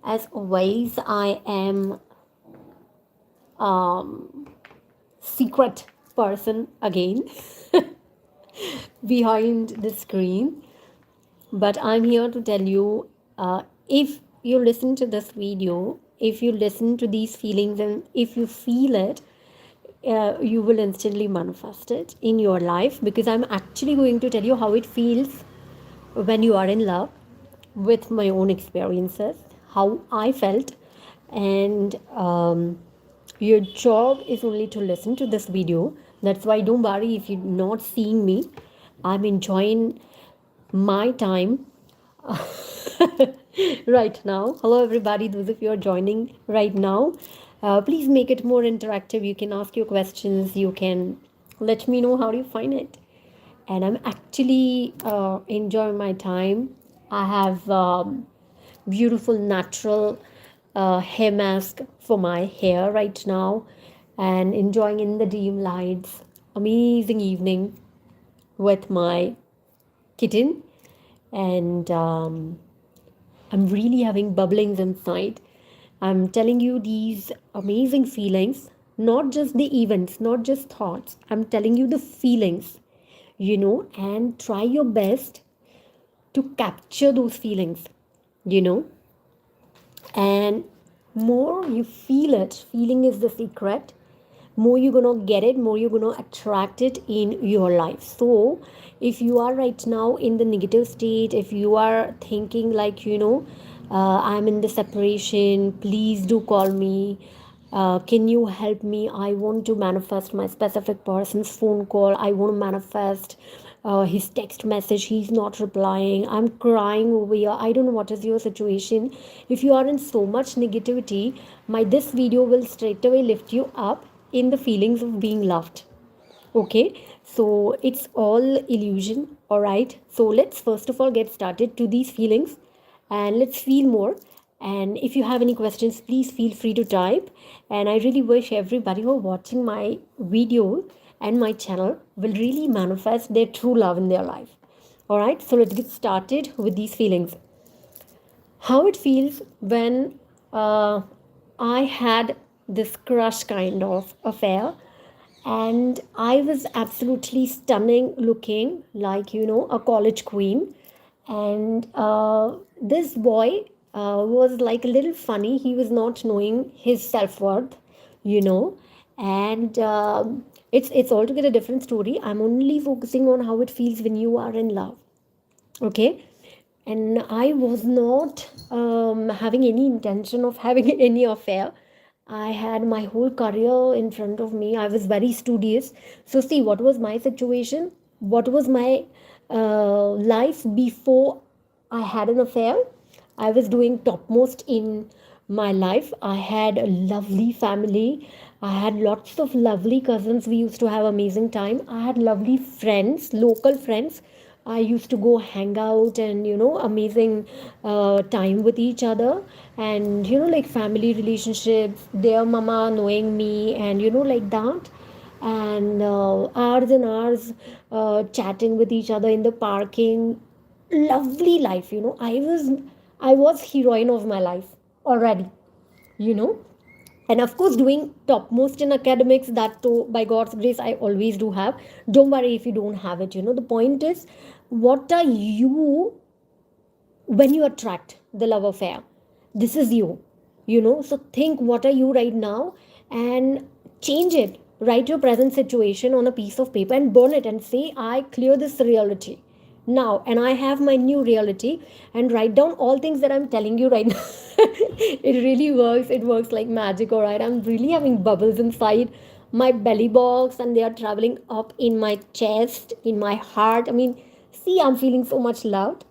As always, I am secret person again behind the screen. But I'm here to tell you, if you listen to this video, if you listen to these feelings, and if you feel it, you will instantly manifest it in your life, because I'm actually going to tell you how it feels when you are in love, with my own experiences, how I felt. And your job is only to listen to this video. That's why don't worry if you're not seeing me. I'm enjoying my time right now. Hello, everybody. Those of you are joining right now, please make it more interactive. You can ask your questions. You can let me know how do you find it. And I'm actually enjoying my time. I have beautiful natural hair mask for my hair right now, and enjoying in the dim lights. Amazing evening with my kitten, and I'm really having bubblings inside. I'm telling you these amazing feelings, not just the events, not just thoughts. I'm telling you the feelings, and try your best to capture those feelings, you know, and more you feel it, feeling is the secret, more you're gonna get it, more you're gonna attract it in your life. So if you are right now in the negative state, if you are thinking like, I'm in the separation, please do call me, can you help me, I want to manifest my specific person's phone call, I want to manifest his text message, he's not replying, I'm crying over here, I don't know what is your situation. If you are in so much negativity, my this video will straight away lift you up in the feelings of being loved. Okay, so it's all illusion. All right, so let's first of all get started to these feelings, and let's feel more. And if you have any questions, please feel free to type. And I really wish everybody who are watching my video and my channel will really manifest their true love in their life. All right, so let's get started with these feelings. How it feels when I had this crush kind of affair, and I was absolutely stunning looking, like, a college queen. And this boy was like a little funny. He was not knowing his self-worth, you know, and it's altogether a different story. I'm only focusing on how it feels when you are in love. Okay, and I was not having any intention of having any affair. I had my whole career in front of me. I was very studious. So see, what was my situation, what was my life before I had an affair. I was doing topmost in my life. I had a lovely family. I had lots of lovely cousins. We used to have amazing time. I had lovely friends, local friends. I used to go hang out and, amazing time with each other. And, like family relationships, their mama knowing me, and, like that. And hours and hours chatting with each other in the parking. Lovely life, I was heroine of my life already, you know and of course doing topmost in academics, that too by God's grace I always do have. Don't worry if you don't have it. The point is, what are you when you attract the love affair? This is you. So think, what are you right now, and change it. Write your present situation on a piece of paper and burn it and say, I clear this reality now, and I have my new reality. And write down all things that I'm telling you right now. It really works. It works like magic. All right, I'm really having bubbles inside my belly box, and they are traveling up in my chest, in my heart. I mean, see, I'm feeling so much loved.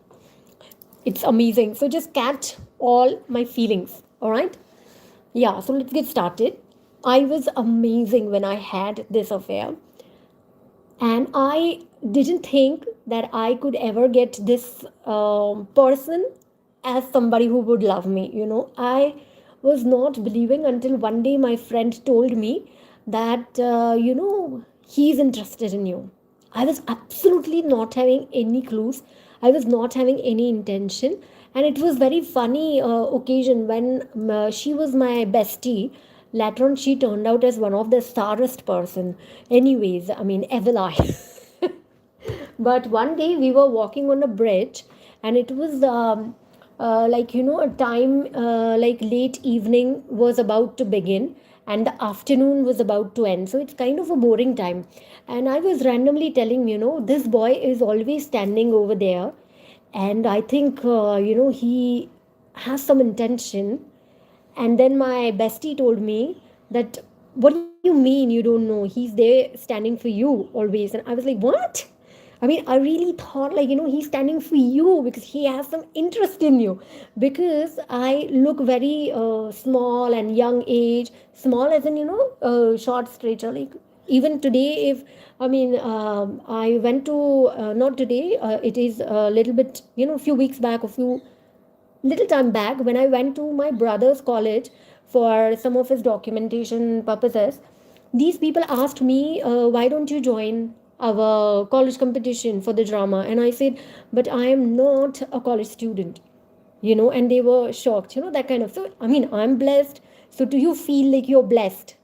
It's amazing. So just catch all my feelings. All right. Yeah. So let's get started. I was amazing when I had this affair, and I didn't think that I could ever get this person as somebody who would love me. I was not believing until one day my friend told me that he's interested in you. I was absolutely not having any clues. I was not having any intention. And it was very funny occasion when she was my bestie. Later on, she turned out as one of the starest person. Anyways, I mean, evil eye. But one day we were walking on a bridge, and it was like, a time like late evening was about to begin, and the afternoon was about to end. So it's kind of a boring time. And I was randomly telling, this boy is always standing over there, and I think, he has some intention. And then my bestie told me that, what do you mean you don't know? He's there standing for you always. And I was like, what? I mean, I really thought, like, he's standing for you because he has some interest in you. Because I look very small and young age, small as in, short stature. Like, even today, if I mean, I went to, not today, it is a little bit, a few weeks back, a few little time back, when I went to my brother's college for some of his documentation purposes, these people asked me, why don't you join our college competition for the drama? And I said, but I am not a college student, and they were shocked, that kind of. So, I mean, I'm blessed. So, do you feel like you're blessed?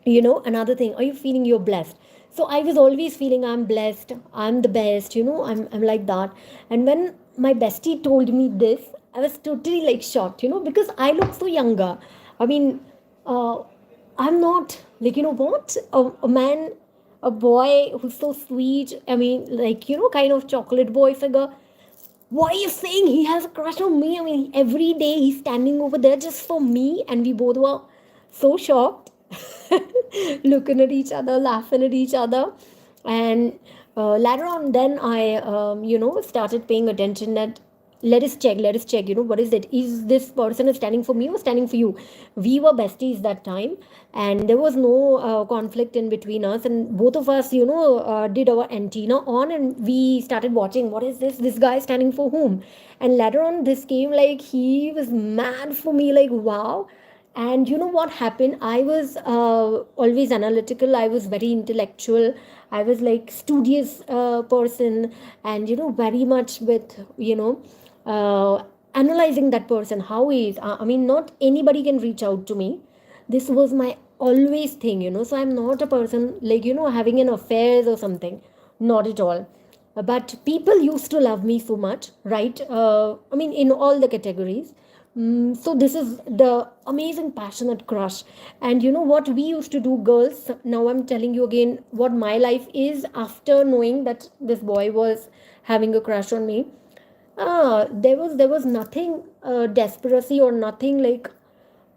Another thing, are you feeling you're blessed? So I was always feeling I'm blessed, I'm the best, I'm like that. And when my bestie told me this, I was totally like shocked, because I look so younger. I mean, uh, I'm not like, what, a man, a boy who's so sweet, I mean, like, kind of chocolate boy figure. Why are you saying he has a crush on me? I mean, every day he's standing over there just for me. And we both were so shocked, looking at each other, laughing at each other. And later on, then I, started paying attention that, let us check, what is it? Is this person is standing for me or standing for you? We were besties that time, and there was no conflict in between us. And both of us, did our antenna on, and we started watching, what is this guy standing for whom? And later on, this came like he was mad for me, like, wow. And you know what happened? I was always analytical, I was very intellectual, I was like studious person, and very much with, analyzing that person, how he is. I mean, not anybody can reach out to me. This was my always thing, so I'm not a person like, having an affairs or something, not at all. But people used to love me so much, right? I mean, in all the categories. So this is the amazing passionate crush. And you know what we used to do, girls? Now I'm telling you again what my life is after knowing that this boy was having a crush on me. There was nothing desperacy or nothing like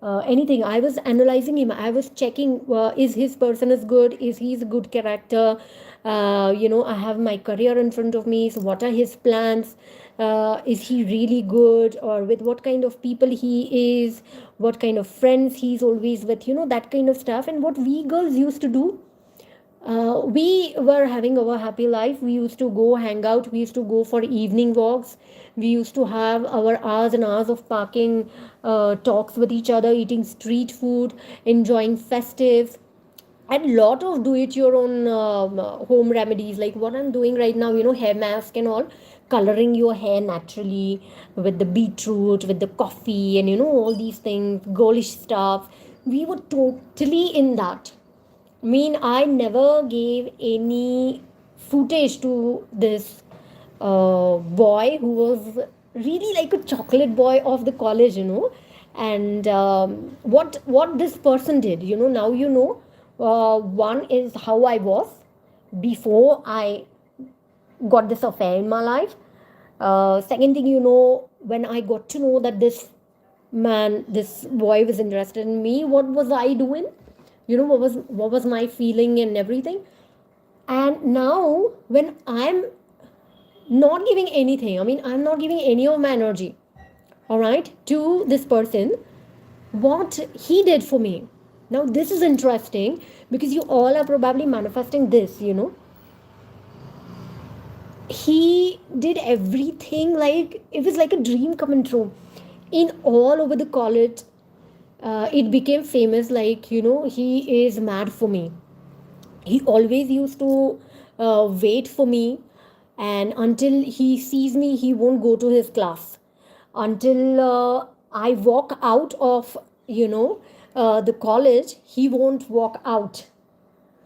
anything. I was analyzing him, I was checking, is his person is good, is he's a good character, I have my career in front of me, so what are his plans, is he really good, or with what kind of people he is, what kind of friends he's always with, that kind of stuff. And what we girls used to do, we were having our happy life. We used to go hang out. We used to go for evening walks. We used to have our hours and hours of parking talks with each other, eating street food, enjoying festives, and lot of do it your own home remedies, like what I'm doing right now, hair mask and all, coloring your hair naturally with the beetroot, with the coffee, and all these things, girlish stuff. We were totally in that. I mean, I never gave any footage to this boy who was really like a chocolate boy of the college, And what this person did, now one is how I was before I got this affair in my life. Second thing, when I got to know that this boy was interested in me, what was I doing? What was my feeling and everything. And now when I'm not giving anything, I mean, I'm not giving any of my energy, all right, to this person, what he did for me. Now this is interesting, because you all are probably manifesting this. He did everything, like it was like a dream coming true. In all over the college, it became famous, like, he is mad for me. He always used to wait for me, and until he sees me, he won't go to his class. until I walk out of, the college. He won't walk out.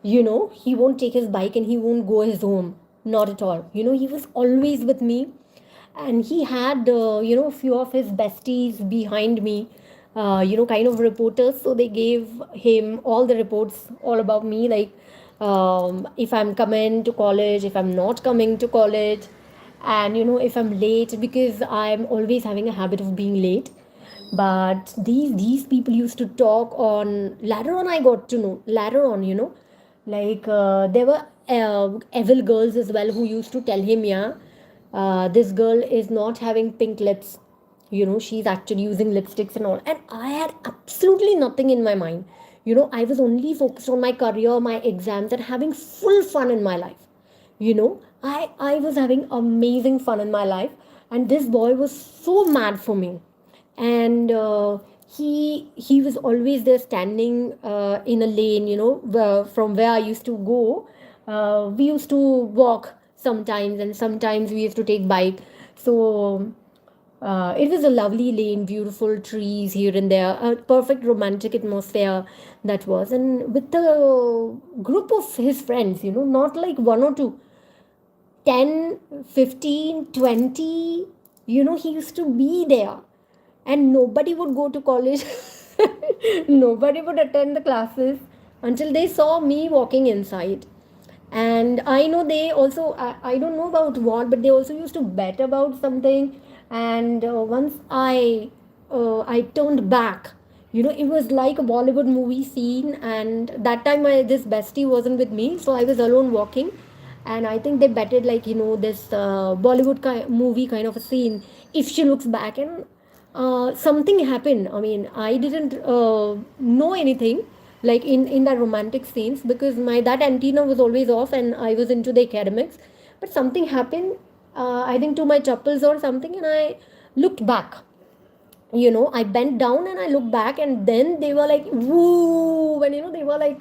He won't take his bike and he won't go his home. Not at all. He was always with me, and he had a few of his besties behind me, kind of reporters. So they gave him all the reports all about me, like, if I'm coming to college, if I'm not coming to college, and if I'm late, because I'm always having a habit of being late. But these people used to talk on. Later on, I got to know. Later on, like, there were evil girls as well who used to tell him, yeah, this girl is not having pink lips. She's actually using lipsticks and all. And I had absolutely nothing in my mind. I was only focused on my career, my exams, and having full fun in my life. I was having amazing fun in my life, and this boy was so mad for me. And he was always there standing in a lane, from where I used to go. We used to walk sometimes, and sometimes we used to take bike. So it was a lovely lane, beautiful trees here and there, a perfect romantic atmosphere that was. And with the group of his friends, not like one or two, 10, 15, 20, he used to be there. And nobody would go to college, nobody would attend the classes until they saw me walking inside. And I know they also, I don't know about what, but they also used to bet about something. And once I turned back, it was like a Bollywood movie scene. And that time this bestie wasn't with me, so I was alone walking. And I think they betted, like, this Bollywood movie kind of a scene, if she looks back. And something happened. I mean, I didn't know anything, like, in that romantic scenes, because my that antenna was always off and I was into the academics. But something happened, I think, to my chappals or something, and I looked back. I bent down and I looked back, and then they were like, woo, and they were like,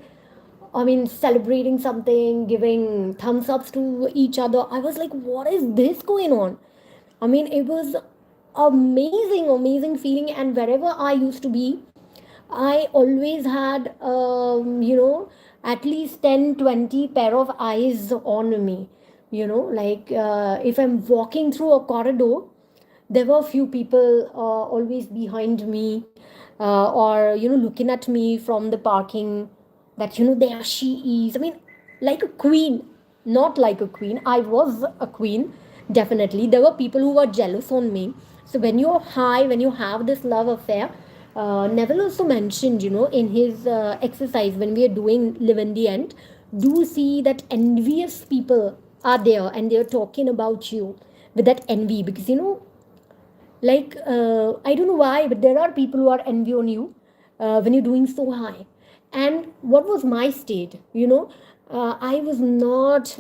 I mean, celebrating something, giving thumbs ups to each other. I was like, what is this going on? I mean, it was amazing, amazing feeling. And wherever I used to be, I always had, at least 10, 20 pair of eyes on me. Like, if I'm walking through a corridor, there were a few people always behind me, or looking at me from the parking, that there she is. I mean, like a queen. Not like a queen, I was a queen. Definitely there were people who were jealous on me. So when you're high, when you have this love affair, Neville also mentioned, in his exercise, when we are doing live in the end, do see that envious people are there and they're talking about you with that envy. Because like, I don't know why, but there are people who are envy on you when you're doing so high. And what was my state? I was not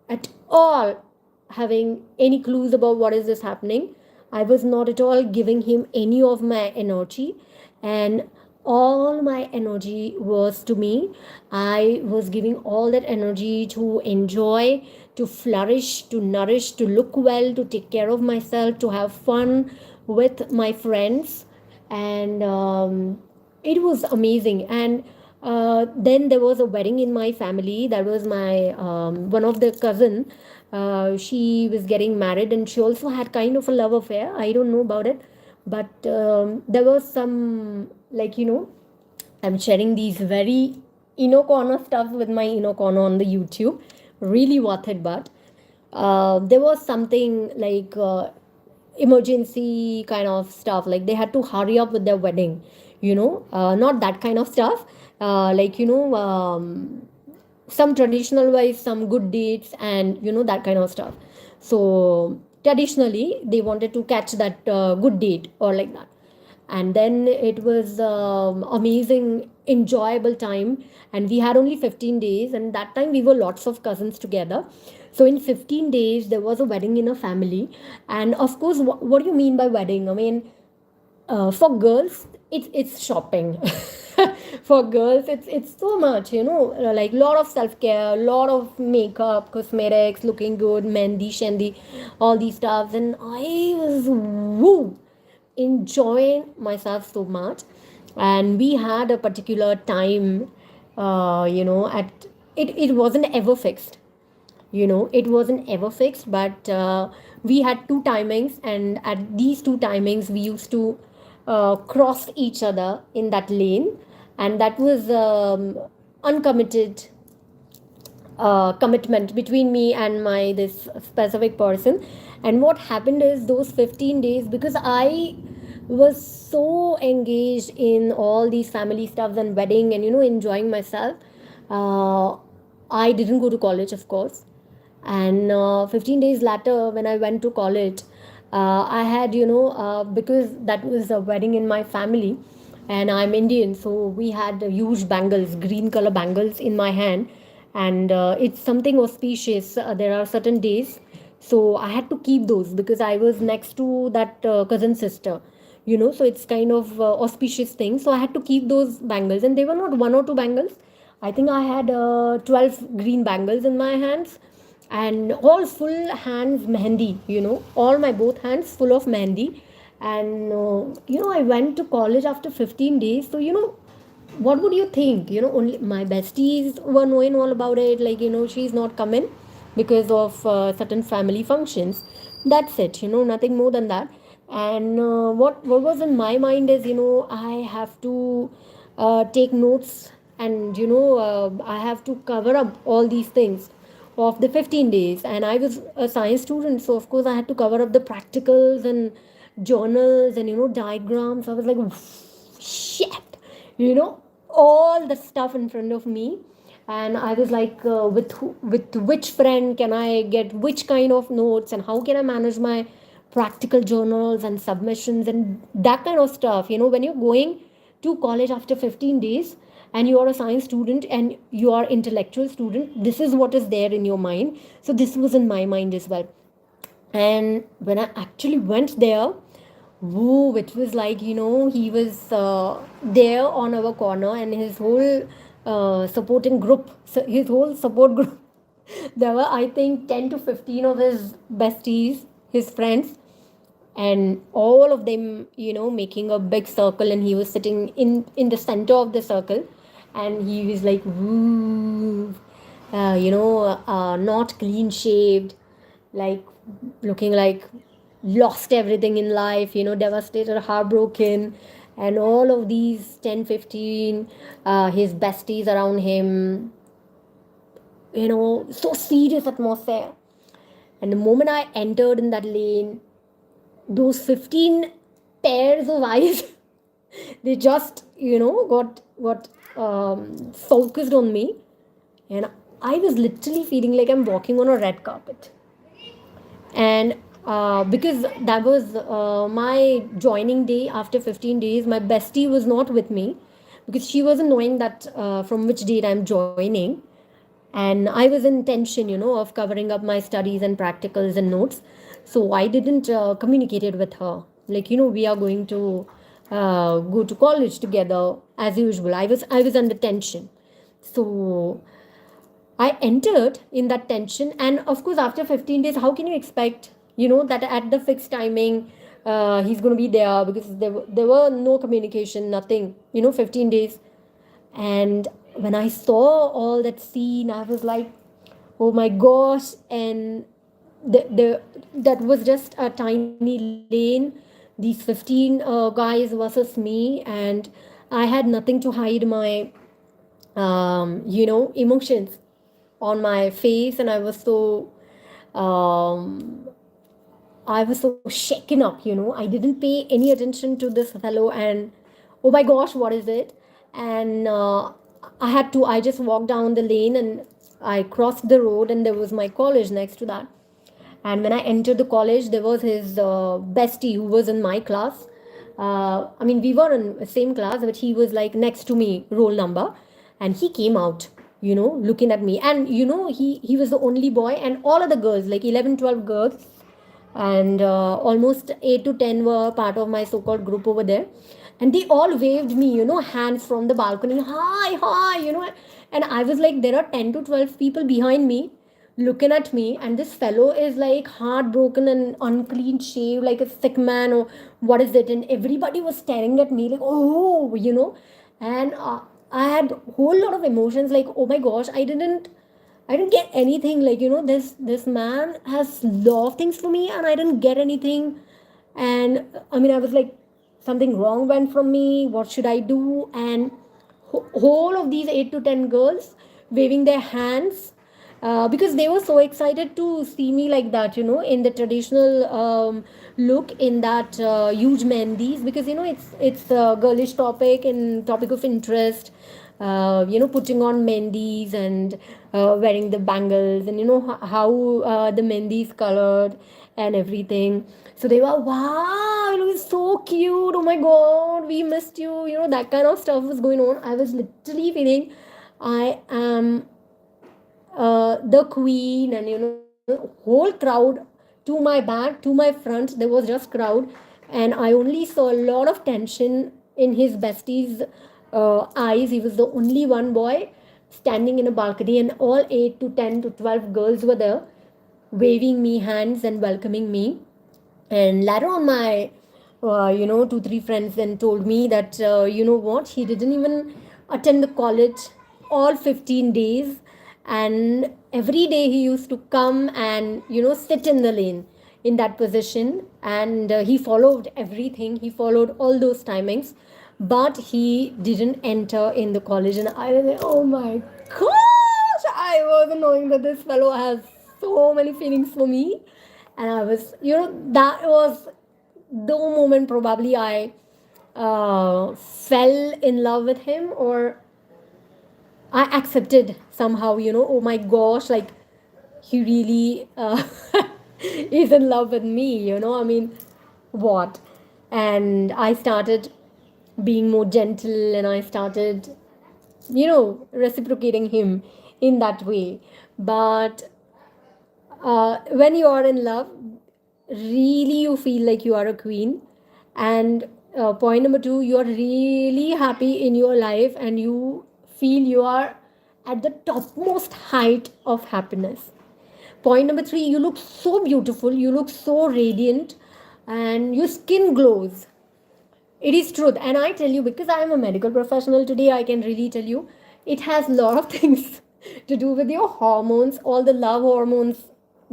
at all having any clues about what is this happening. I was not at all giving him any of my energy, and all my energy was to me. I was giving all that energy to enjoy, to flourish, to nourish, to look well, to take care of myself, to have fun with my friends. And it was amazing. And then there was a wedding in my family. That was my one of the cousin. She was getting married, and she also had kind of a love affair. I don't know about it, but there was some, like, I'm sharing these very corner stuff with my corner on the YouTube. Really worth it. But there was something like emergency kind of stuff. Like, they had to hurry up with their wedding. Not that kind of stuff. Like, some traditional wise, some good dates, and that kind of stuff. So traditionally they wanted to catch that good date or like that. And then it was amazing, enjoyable time. And we had only 15 days, and that time we were lots of cousins together. So in 15 days there was a wedding in a family. And of course, what do you mean by wedding? I mean, for girls, it's shopping. For girls, it's so much, like lot of self-care, lot of makeup, cosmetics, looking good, mehndi, shendi, all these stuffs. And I was woo enjoying myself so much. And we had a particular time, at it wasn't ever fixed. It wasn't ever fixed, but we had two timings, and at these two timings we used to cross each other in that lane, and that was uncommitted commitment between me and my this specific person. And what happened is those 15 days, because I was so engaged in all these family stuffs and wedding and enjoying myself, uh, I didn't go to college, of course. And 15 days later when I went to college, I had because that was a wedding in my family, and I'm Indian, so we had huge bangles, green color bangles in my hand. And it's something auspicious. There are certain days, so I had to keep those because I was next to that cousin sister, so it's kind of auspicious thing. So I had to keep those bangles, and they were not one or two bangles. I think I had 12 green bangles in my hands, and all full hands mehendi, all my both hands full of mehendi. And I went to college after 15 days. So what would you think? Only my besties were knowing all about it, like she's not coming because of certain family functions. That's it, nothing more than that. And what was in my mind is, I have to take notes, and I have to cover up all these things of the 15 days. And I was a science student, so of course I had to cover up the practicals and journals and diagrams. I was like, shit, all the stuff in front of me. And I was like, with which friend can I get which kind of notes, and how can I manage my practical journals and submissions and that kind of stuff. When you're going to college after 15 days and you are a science student and you are intellectual student, this is what is there in your mind. So this was in my mind as well. And when I actually went there, woo, it was like, he was there on our corner, and his whole supporting group, his whole support group, there were, I think, 10 to 15 of his besties, his friends, and all of them, making a big circle, and he was sitting in the center of the circle. And he was like, woo, not clean shaved, like looking like lost everything in life, devastated, heartbroken. And all of these 10, 15, his besties around him, so serious atmosphere. And the moment I entered in that lane, those 15 pairs of eyes, they just, got focused on me. And I was literally feeling like I'm walking on a red carpet. And because that was my joining day after 15 days, my bestie was not with me because she wasn't knowing that from which date I'm joining. And I was in tension, of covering up my studies and practicals and notes. So I didn't communicate it with her, like, we are going to go to college together as usual. I was under tension. So I entered in that tension. And of course, after 15 days, how can you expect, that at the fixed timing, he's going to be there? Because there were no communication, nothing, 15 days. And when I saw all that scene, I was like, oh my gosh. And that was just a tiny lane, these 15 guys versus me. And I had nothing to hide my, emotions on my face. And um, I was so shaken up, I didn't pay any attention to this fellow. And oh my gosh, what is it? And I just walked down the lane, and I crossed the road, and there was my college next to that. And when I entered the college, there was his bestie who was in my class. I mean, we were in the same class, but he was like next to me, roll number. And he came out, looking at me. And, he was the only boy, and all of the girls, like 11, 12 girls, and almost 8 to 10 were part of my so-called group over there. and they all waved me, hands from the balcony, hi, hi, and I was like, there are 10 to 12 people behind me looking at me, and this fellow is like heartbroken and unclean shaved like a sick man, or what is it, and everybody was staring at me like, oh, and I had whole lot of emotions like, oh my gosh, I didn't get anything, like, this man has lot of things for me and I didn't get anything. And I mean, I was like, something wrong went from me, what should I do? And whole of these 8 to 10 girls waving their hands, because they were so excited to see me like that, in the traditional look, in that huge mehndis, because it's a girlish topic and topic of interest, putting on mehndis and wearing the bangles, and how the mehndi is colored and everything. So they were, wow, it was so cute, oh my god, we missed you, that kind of stuff was going on. I was literally feeling I am the queen, and whole crowd to my back, to my front, there was just crowd, and I only saw a lot of tension in his bestie's eyes. He was the only one boy standing in a balcony, and all 8 to 10 to 12 girls were there waving me hands and welcoming me. And later on, my 2 3 friends then told me that, what, he didn't even attend the college all 15 days, and every day he used to come and sit in the lane in that position, and he followed everything, he followed all those timings, but he didn't enter in the college. And I was like, oh my gosh, I wasn't knowing that this fellow has so many feelings for me. And I was, that was the moment probably I fell in love with him, or I accepted somehow, oh my gosh, like, he really is in love with me, I mean, what? And I started being more gentle, and I started, reciprocating him in that way. But when you are in love, really you feel like you are a queen. And point number 2, you are really happy in your life, and you feel you are at the topmost height of happiness. Point number 3, you look so beautiful, you look so radiant, and your skin glows. It is truth, and I tell you, because I am a medical professional today, I can really tell you it has a lot of things to do with your hormones. All the love hormones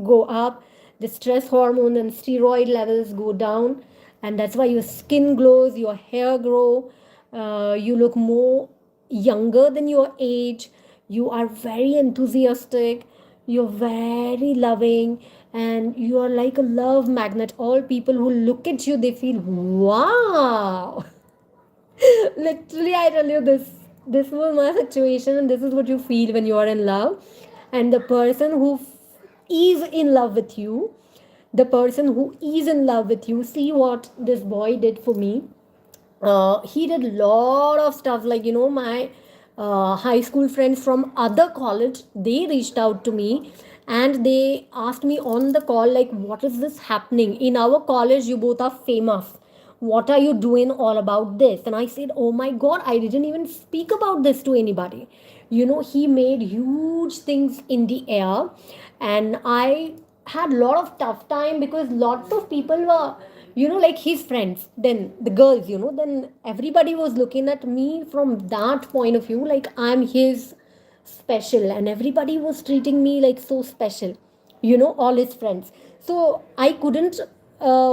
go up, the stress hormone and steroid levels go down, and that's why your skin glows, your hair grow, you look more younger than your age, you are very enthusiastic, you're very loving, and you are like a love magnet. All people who look at you, they feel, wow. Literally, I tell you, this was my situation, and this is what you feel when you are in love. And the person who is in love with you, see what this boy did for me. He did a lot of stuff, like, my high school friends from other college, they reached out to me, and they asked me on the call, like, what is this happening in our college? You both are famous, what are you doing all about this? And I said, oh my god, I didn't even speak about this to anybody. He made huge things in the air, and I had a lot of tough time, because lots of people were, like, his friends, then the girls, then everybody was looking at me from that point of view, like I'm his special, and everybody was treating me like so special, all his friends. So I couldn't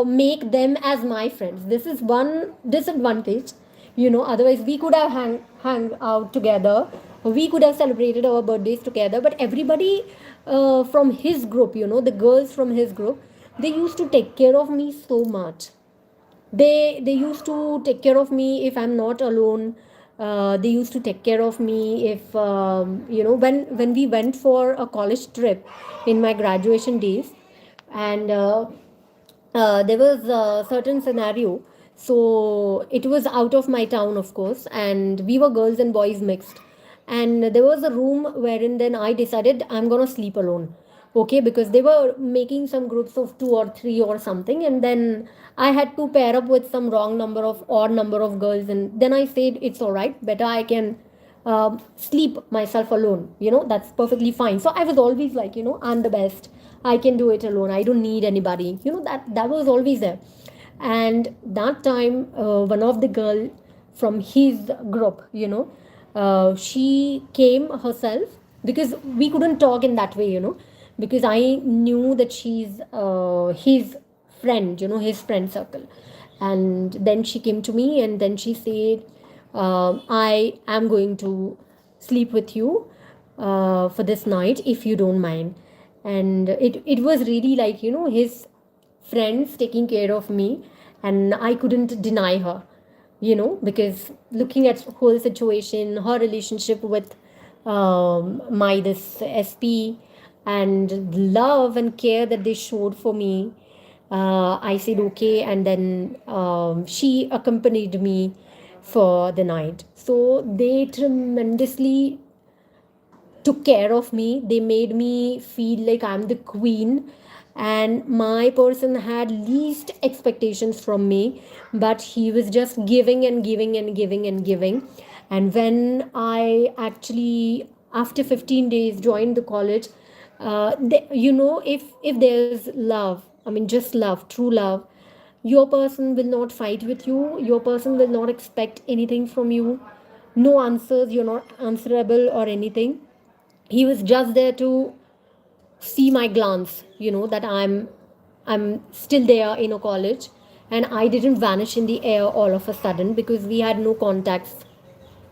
make them as my friends. This is one disadvantage. Otherwise we could have hang out together, we could have celebrated our birthdays together, but everybody from his group, the girls from his group, they used to take care of me so much. They used to take care of me if I'm not alone. They used to take care of me if when we went for a college trip in my graduation days, and there was a certain scenario. So it was out of my town, of course, and we were girls and boys mixed. And there was a room wherein then I decided I'm gonna sleep alone. Okay, because they were making some groups of two or three or something, and then I had to pair up with some wrong number of odd number of girls, and then I said it's all right, better I can sleep myself alone, that's perfectly fine. So I was always like, I'm the best, I can do it alone, I don't need anybody, that was always there. And that time, one of the girl from his group, she came herself, because we couldn't talk in that way, because I knew that she's his friend, his friend circle. And then she came to me, and then she said, I am going to sleep with you for this night, if you don't mind. And it was really like, his friends taking care of me, and I couldn't deny her, because looking at whole situation, her relationship with my this SP, and love and care that they showed for me, I said okay. And then she accompanied me for the night. So they tremendously took care of me. They made me feel like I'm the queen, and my person had least expectations from me, but he was just giving and giving and giving and giving. And when I actually, after 15 days, joined the college, if there's love, I mean just love, true love, your person will not fight with you, your person will not expect anything from you, no answers, you're not answerable or anything. He was just there to see my glance, that I'm still there in a college, and I didn't vanish in the air all of a sudden, because we had no contacts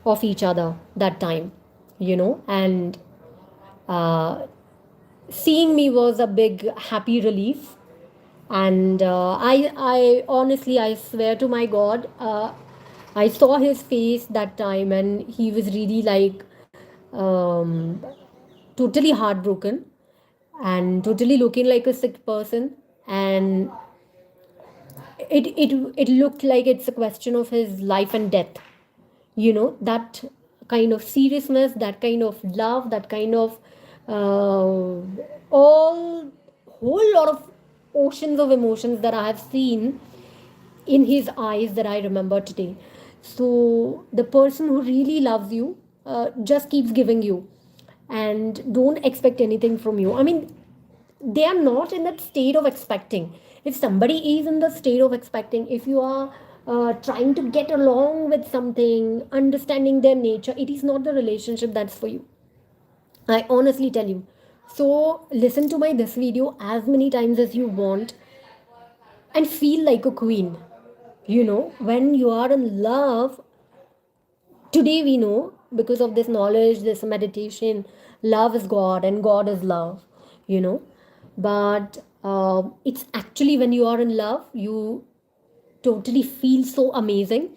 of each other that time, and uh, seeing me was a big happy relief. And I honestly, I swear to my God, I saw his face that time, and he was really like, um, totally heartbroken, and totally looking like a sick person. And it looked like it's a question of his life and death, that kind of seriousness, that kind of love, that kind of all whole lot of oceans of emotions that I have seen in his eyes, that I remember today. So the person who really loves you just keeps giving you, and don't expect anything from you. I mean, they are not in that state of expecting. If somebody is in the state of expecting, if you are trying to get along with something, understanding their nature, it is not the relationship that's for you, I honestly tell you. So listen to my this video as many times as you want, and feel like a queen. When you are in love, today we know, because of this knowledge, this meditation, love is God and God is love, you know but it's actually when you are in love, you totally feel so amazing.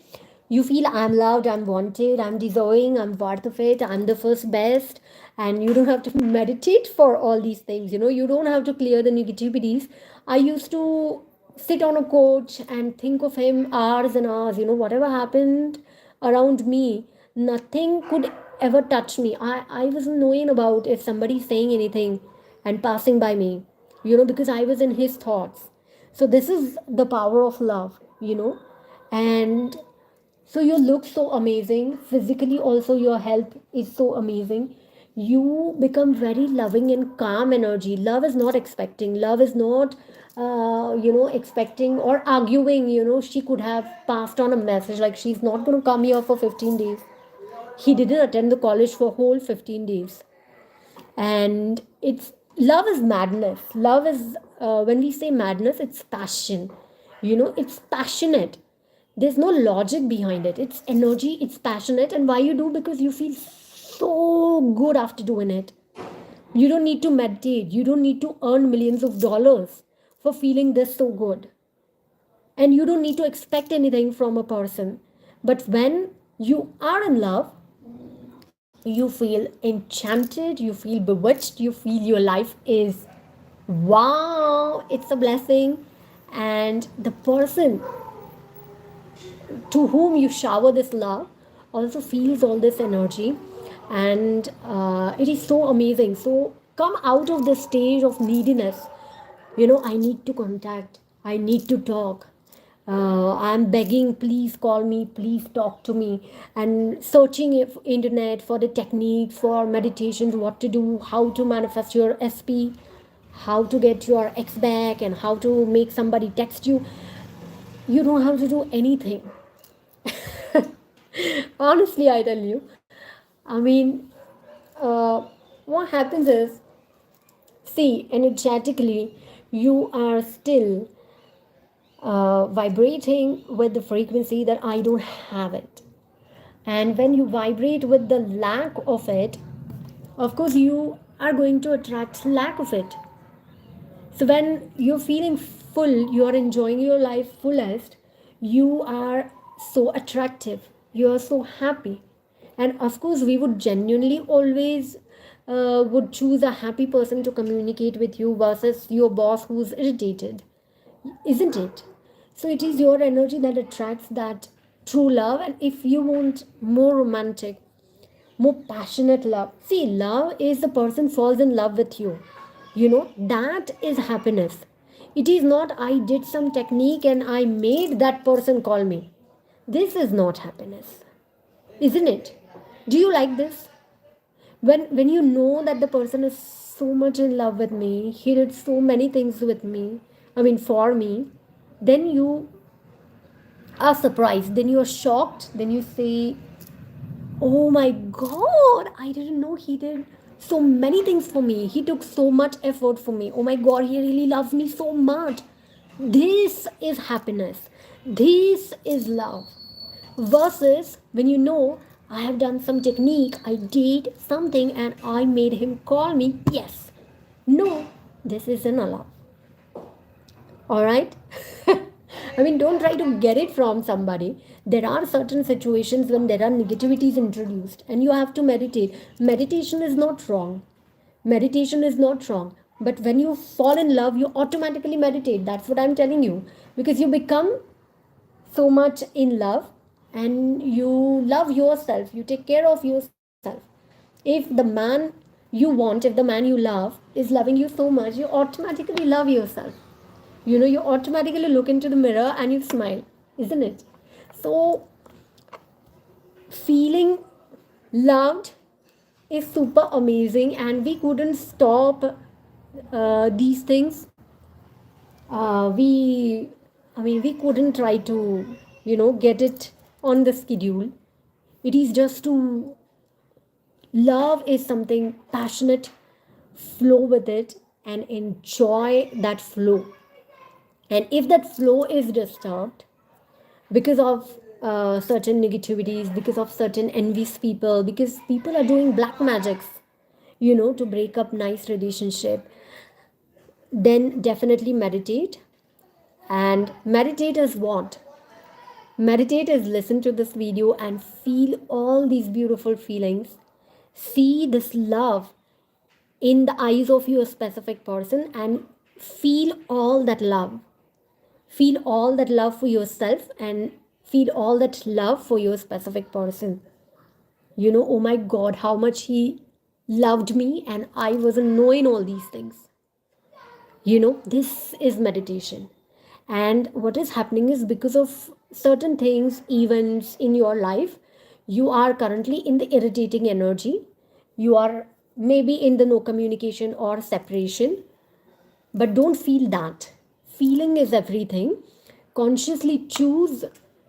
You feel I'm loved, I'm wanted, I'm deserving, I'm worth of it, I'm the first best. And you don't have to meditate for all these things, you don't have to clear the negativities. I used to sit on a couch and think of him hours and hours. Whatever happened around me, nothing could ever touch me. I wasn't knowing about if somebody's saying anything and passing by me, because I was in his thoughts. So this is the power of love, and so you look so amazing physically, also your health is so amazing. You become very loving and calm energy. Love is not expecting, love is not expecting or arguing. She could have passed on a message like she's not going to come here for 15 days. He didn't attend the college for whole 15 days. And it's love is madness. Love is when we say madness, it's passion. It's passionate. There's no logic behind it. It's energy, it's passionate. And why you do? Because you feel so good after doing it. You don't need to meditate, you don't need to earn millions of dollars for feeling this so good. And you don't need to expect anything from a person. But when you are in love, you feel enchanted, you feel bewitched, you feel your life is wow, it's a blessing. And the person to whom you shower this love also feels all this energy. And it is so amazing. So Come out of the stage of neediness. I need to contact, I need to talk, I'm begging, please call me, please talk to me, and searching if internet for the techniques for meditations, what to do, how to manifest your SP, how to get your ex back, and how to make somebody text you. You don't have to do anything. Honestly, I tell you. I mean, uh, what happens is, see, energetically, you are still vibrating with the frequency that I don't have it. And when you vibrate with the lack of it, of course, you are going to attract lack of it. So when you're feeling full, you are enjoying your life fullest, you are so attractive, you are so happy. And of course, we would genuinely always would choose a happy person to communicate with you versus your boss who's irritated, isn't it? So it is your energy that attracts that true love. And if you want more romantic, more passionate love, see, love is the person falls in love with you. That is happiness. It is not I did some technique and I made that person call me. This is not happiness, isn't it? Do you like this? When you know that the person is so much in love with me, he did so many things with me, I mean for me, then you are surprised, then you are shocked, then you say, oh my god, I didn't know he did so many things for me, he took so much effort for me, oh my god, he really loves me so much. This is happiness, this is love. Versus when you know, I have done some technique, I did something and I made him call me. Yes. No, this isn't a love. Alright? I mean, don't try to get it from somebody. There are certain situations when there are negativities introduced and you have to meditate. Meditation is not wrong. Meditation is not wrong. But when you fall in love, you automatically meditate. That's what I'm telling you. Because you become so much in love and you love yourself, you take care of yourself. If the man you want, if the man you love is loving you so much, you automatically love yourself. You automatically look into the mirror and you smile, isn't it? So feeling loved is super amazing, and we couldn't stop these things. We I mean, we couldn't try to get it on the schedule. It is just to love is something passionate, flow with it and enjoy that flow. And if that flow is disturbed because of certain negativities, because of certain envious people, because people are doing black magics, to break up nice relationship, then definitely meditate. And meditate is what? Meditate is listen to this video and feel all these beautiful feelings. See this love in the eyes of your specific person and feel all that love. Feel all that love for yourself and feel all that love for your specific person. Oh my God, how much he loved me and I wasn't knowing all these things. This is meditation. And what is happening is because of certain things, events in your life, you are currently in the irritating energy. You are maybe in the no communication or separation, but don't feel that. Feeling is everything. Consciously choose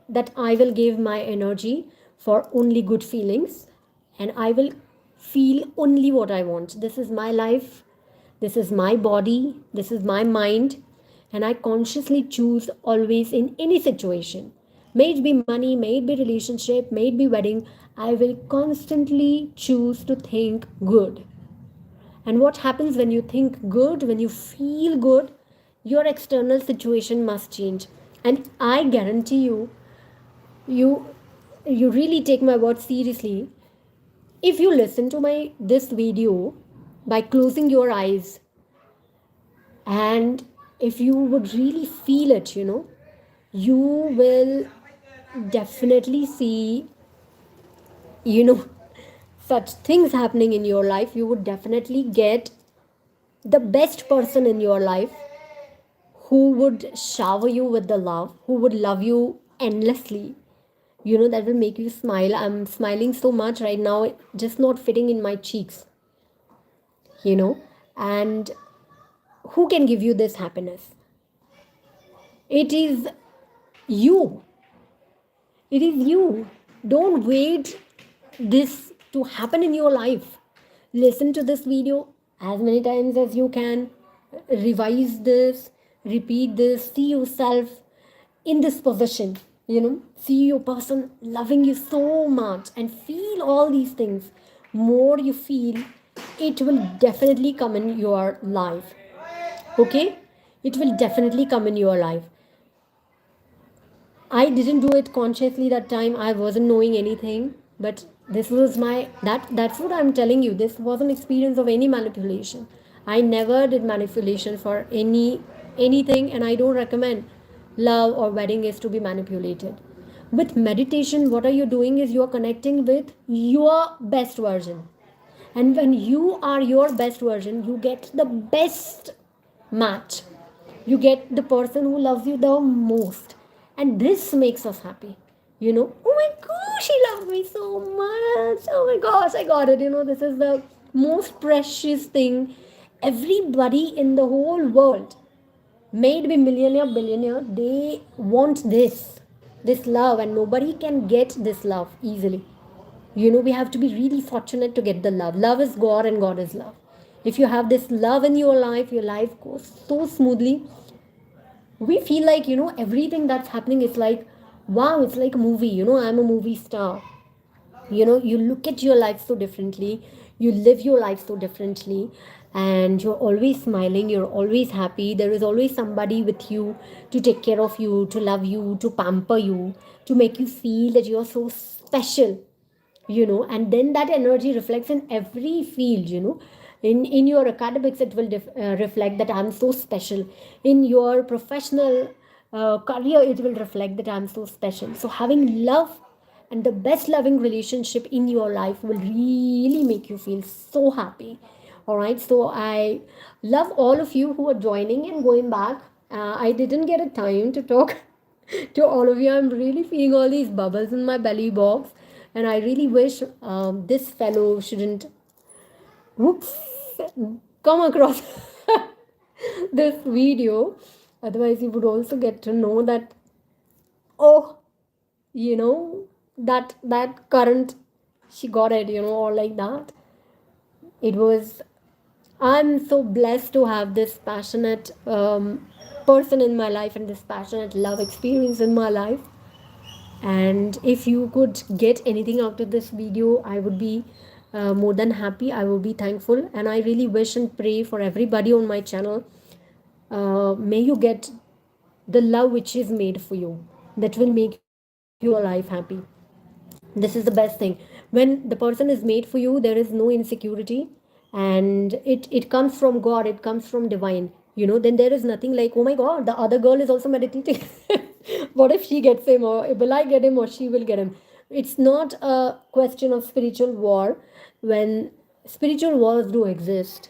that I will give my energy for only good feelings and I will feel only what I want. This is my life. This is my body. This is my mind. And I consciously choose always in any situation. May it be money, may it be relationship, may it be wedding. I will constantly choose to think good. And what happens when you think good, when you feel good, your external situation must change. And I guarantee you, you you really take my word seriously. If you listen to my this video by closing your eyes, and if you would really feel it, you will definitely see, you know, such things happening in your life. You would definitely get the best person in your life who would shower you with the love, who would love you endlessly, that will make you smile. I'm smiling so much right now, just not fitting in my cheeks, you know. And who can give you this happiness? It is you. It is you. Don't wait this to happen in your life. Listen to this video as many times as you can. Revise this, repeat this, see yourself in this position. See your person loving you so much and feel all these things. More you feel, it will definitely come in your life. Okay? It will definitely come in your life. I didn't do it consciously that time. I wasn't knowing anything, but this was that's what I'm telling you. This was an experience of any manipulation. I never did manipulation for anything, and I don't recommend love or wedding is to be manipulated. With meditation, what are you doing is you are connecting with your best version. And when you are your best version, you get the best match. You get the person who loves you the most. And this makes us happy. Oh my gosh, he loves me so much. Oh my gosh, I got it. This is the most precious thing. Everybody in the whole world, may it be millionaire, billionaire, they want this love, and nobody can get this love easily. We have to be really fortunate to get the love. Love is God and God is love. If you have this love in your life goes so smoothly. We feel like, everything that's happening is like, wow, it's like a movie. I'm a movie star. You look at your life so differently. You live your life so differently. And you're always smiling. You're always happy. There is always somebody with you to take care of you, to love you, to pamper you, to make you feel that you're so special. And then that energy reflects in every field. In your academics, it will reflect that I'm so special. In your professional career, it will reflect that I'm so special. So having love and the best loving relationship in your life will really make you feel so happy. All right, so I love all of you who are joining and going back. I didn't get a time to talk to all of you. I'm really feeling all these bubbles in my belly box, and I really wish this fellow shouldn't, whoops, come across this video. Otherwise, you would also get to know that, oh, that current, she got it, or like that. It was, I'm so blessed to have this passionate person in my life and this passionate love experience in my life. And if you could get anything out of this video, I would be more than happy. I will be thankful, and I really wish and pray for everybody on my channel. May you get the love which is made for you, that will make your life happy. This is the best thing. When the person is made for you, there is no insecurity, and it comes from God, it comes from divine. Then there is nothing like, oh my God, the other girl is also meditating. What if she gets him, or will I get him, or she will get him? It's not a question of spiritual war. When spiritual wars do exist,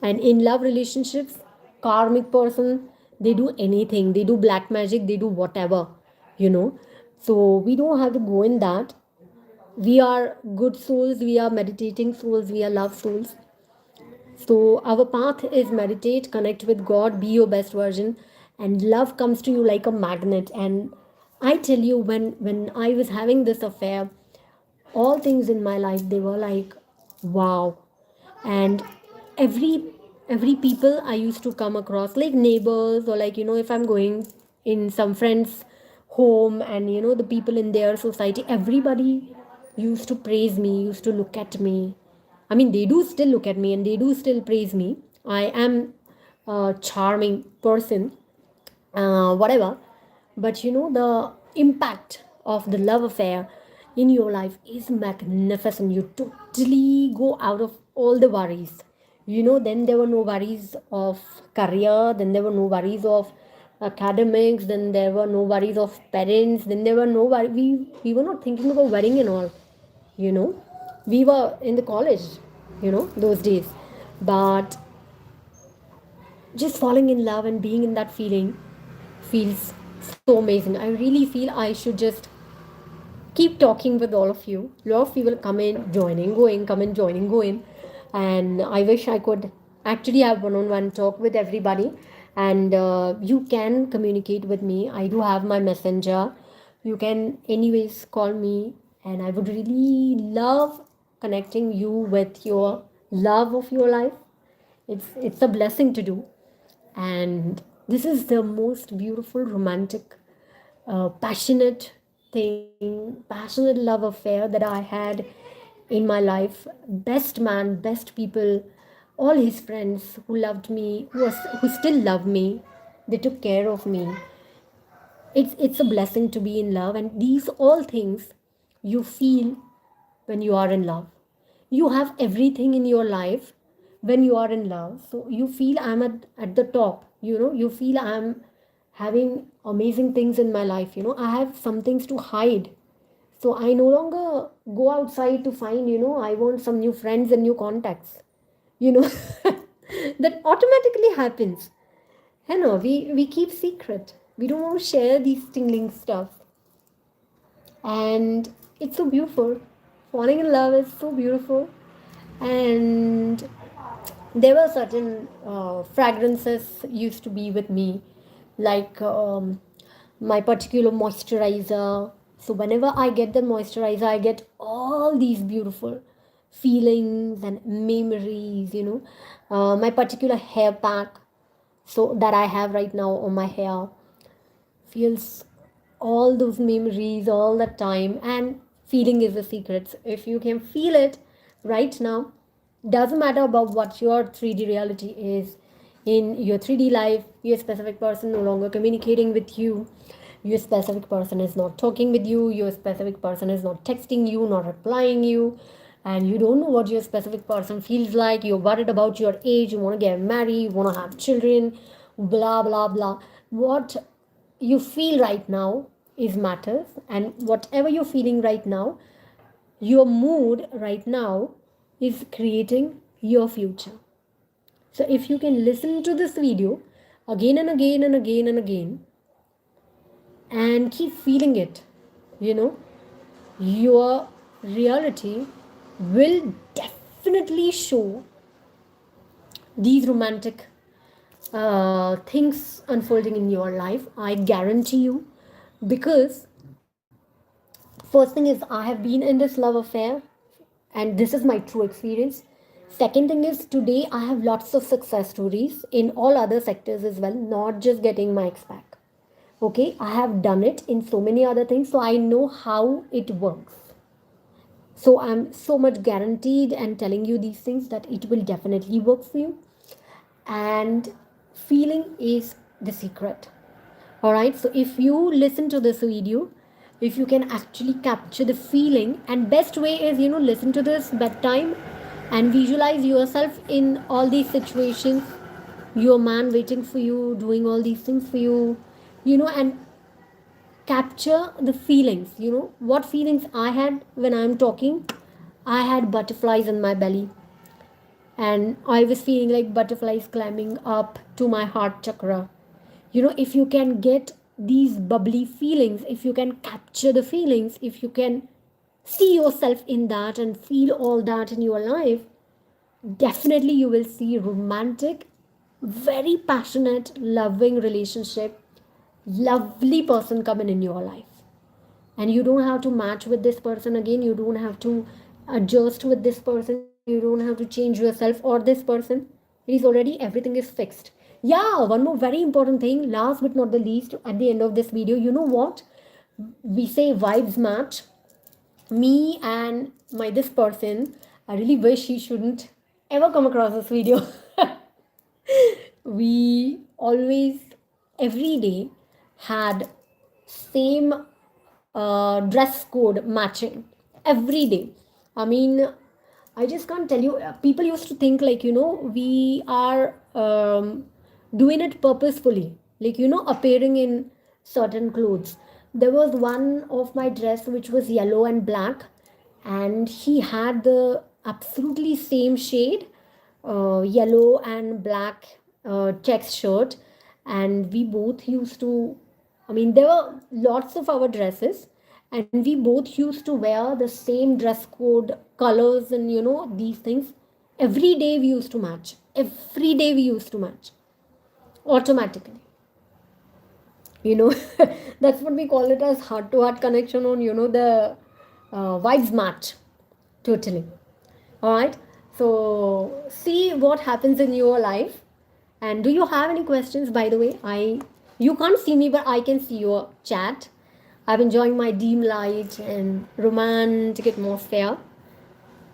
and in love relationships, karmic person, they do anything, they do black magic, they do whatever. you know so we don't have to go in that. We are good souls, we are meditating souls, we are love souls. So our path is meditate, connect with God, be your best version, and love comes to you like a magnet. And I tell you, when I was having this affair, all things in my life, they were like, wow. And every people I used to come across, like neighbors, or like, if I'm going in some friends home, and the people in their society, everybody used to praise me, used to look at me. I mean, they do still look at me, and they do still praise me. I am a charming person, whatever. But the impact of the love affair in your life is magnificent. You totally go out of all the worries. Then there were no worries of career, then there were no worries of academics, then there were no worries of parents, then there were no worries. We were not thinking about wedding and all. you know we were in the college, those days. But just falling in love and being in that feeling feels so amazing. I really feel I should just keep talking with all of you. A lot of people come in, joining, going, come in, joining, going. And I wish I could actually have one on one talk with everybody. And you can communicate with me. I do have my messenger. You can, anyways, call me. And I would really love connecting you with your love of your life. It's a blessing to do. And this is the most beautiful, romantic, passionate thing, passionate love affair that I had in my life. Best man, best people, all his friends who loved me, who still love me, they took care of me. It's a blessing to be in love, and these all things you feel when you are in love. You have everything in your life when you are in love. So you feel I'm at the top, you feel I'm having amazing things in my life. I have some things to hide. So I no longer go outside to find, I want some new friends and new contacts. You know, that automatically happens. We keep secret. We don't want to share these tingling stuff. And it's so beautiful. Falling in love is so beautiful. And there were certain fragrances used to be with me, like my particular moisturizer. So whenever I get the moisturizer, I get all these beautiful feelings and memories. My particular hair pack, so that I have right now on my hair, feels all those memories all the time. And feeling is the secret. So if you can feel it right now, doesn't matter about what your 3D reality is. In your 3D life, your specific person no longer communicating with you, your specific person is not talking with you, your specific person is not texting you, not replying you, and you don't know what your specific person feels like. You're worried about your age, you want to get married, you want to have children, blah blah blah. What you feel right now is matters, and whatever you're feeling right now, your mood right now is creating your future. So if you can listen to this video again and again and again and again and keep feeling it, you know your reality will definitely show these romantic things unfolding in your life. I guarantee you, because first thing is, I have been in this love affair, and this is my true experience. Second thing is, today I have lots of success stories in all other sectors as well, not just getting my ex back. Okay, I have done it in so many other things, so I know how it works. So I'm so much guaranteed and telling you these things that it will definitely work for you. And feeling is the secret. All right, so if you listen to this video, if you can actually capture the feeling, and best way is, listen to this bedtime and visualize yourself in all these situations, your man waiting for you, doing all these things for you, and capture the feelings. What feelings I had when I'm talking. I had butterflies in my belly, and I was feeling like butterflies climbing up to my heart chakra. If you can get these bubbly feelings, if you can capture the feelings, if you can see yourself in that and feel all that in your life, definitely you will see romantic, very passionate, loving relationship, lovely person coming in your life. And you don't have to match with this person again, you don't have to adjust with this person, you don't have to change yourself or this person. It is already, everything is fixed. Yeah, one more very important thing, last but not the least, at the end of this video, you know what, we say vibes match. Me and my this person, I really wish he shouldn't ever come across this video. We always, every day, had same dress code matching every day. I mean, I just can't tell you. People used to think like, we are doing it purposefully, like, appearing in certain clothes. There was one of my dress which was yellow and black, and he had the absolutely same shade, yellow and black checks shirt, and we both used to, I mean, there were lots of our dresses, and we both used to wear the same dress code, colors, and these things. Every day we used to match. Every day we used to match automatically. you know that's what we call it as heart to heart connection on the vibes match totally. All right, so see what happens in your life. And do you have any questions? By the way, you can't see me, but I can see your chat. I'm enjoying my dim light and romantic atmosphere.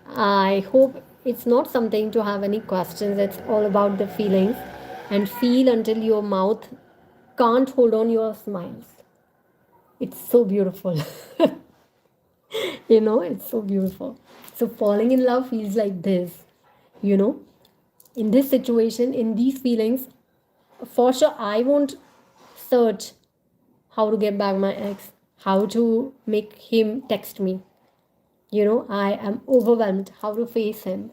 I hope it's not something to have any questions. It's all about the feelings, and feel until your mouth can't hold on your smiles. It's so beautiful. It's so beautiful. So falling in love feels like this, you know, in this situation, in these feelings. For sure, I won't search how to get back my ex, how to make him text me. I am overwhelmed how to face him.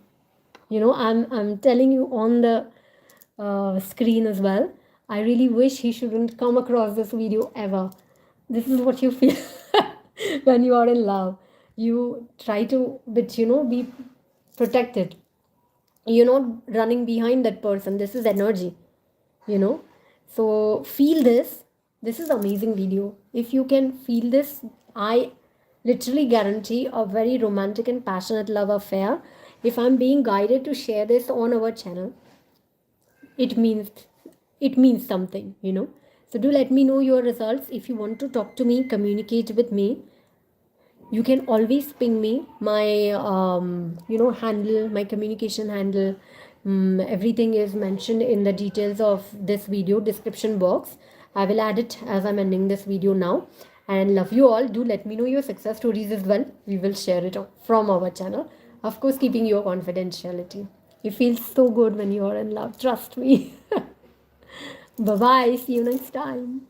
I'm telling you on the screen as well. I really wish he shouldn't come across this video ever. This is what you feel when you are in love. You try to, but be protected. You're not running behind that person. This is energy, you know. So feel this. This is amazing video. If you can feel this, I literally guarantee a very romantic and passionate love affair. If I'm being guided to share this on our channel, it means something. So do let me know your results. If you want to talk to me, communicate with me, you can always ping me. My handle, my communication handle, everything is mentioned in the details of this video description box. I will add it as I'm ending this video now. And love you all. Do let me know your success stories as well. We will share it from our channel, of course keeping your confidentiality. It feels so good when you are in love, trust me. Bye bye, see you next time.